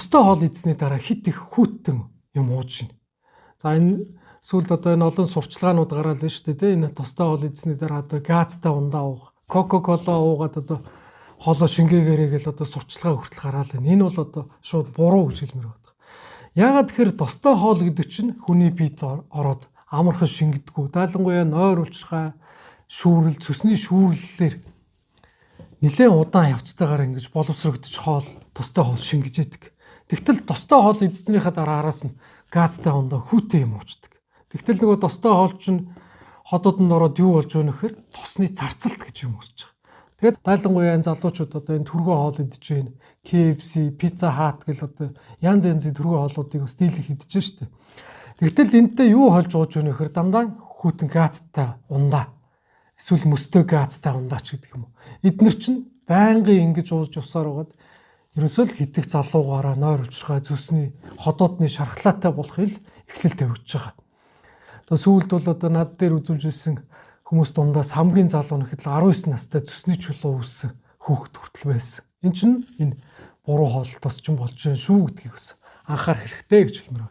Тостой хоол идсэний дараа хит их хүйтэн юм ууж шин. За энэ сүүлд одоо энэ олон сурчлагаанууд гараад байна шүү дээ. Энэ тостой хоол идсэний дараа одоо газтай ундаа уух, кока-кола уугаад одоо хоолоо шингээгээрээ гэл одоо сурчлага хүртэл гараад байна. Энэ бол одоо шууд буруу гэж хэлмээр байна. Яагаад тэгэхээр тостой хоол гэдэг чинь хүний биед ороод амархан шингэдэггүй. Дайлангуяа нойр улчирхай, шүүрэл, цөсний шүүрлэлээр нэлээд удаан явцтайгаар ингэж боловсрогдож хоол, тостой хоол шингэж яадаг. Тэгтэл тостой хоол идснийхаа дараараас нь газтай ундаа хүүтэй юм уучдаг. Тэгтэл нөгөө тостой хоол чинь ходууданд ороод юу болж өгнө гэхээр тосны зарцалт гэж юм үүсэж байгаа. Тэгээд дайлангуяа энэ залуучууд одоо энэ түргэн хоол идэж байна. KFC, Pizza Hut гэл одоо янз янзын түргэн хоолуудыг бас дийлэх идэж штэ. Тэгтэл энэтэй юу холж ууж өгнө гэхээр дандаа хүүтэн газтай ундаа эсвэл мөстэй газтай ундаач гэдэг юм уу. Эднэр чинь байнгын ингэж ууж явсаар байгаад ерөөсөө л хитэх залуугаараа нойр улчирхай зүсний ходоодны шархлаатай болохыг эхлэл тавьж байгаа. Одоо сүүлд бол одоо над дээр үзүүлж ирсэн хүмүүс дундаас хамгийн залуу нь гэхэд 19 настай зүсний чулуу үүссэн хүүхэд хүртэл байсан. Энэ чинь энэ буруу хоолтоос ч юм болж шүү гэдгийг бас анхаар хэрэгтэй гэж хэлмээр байна.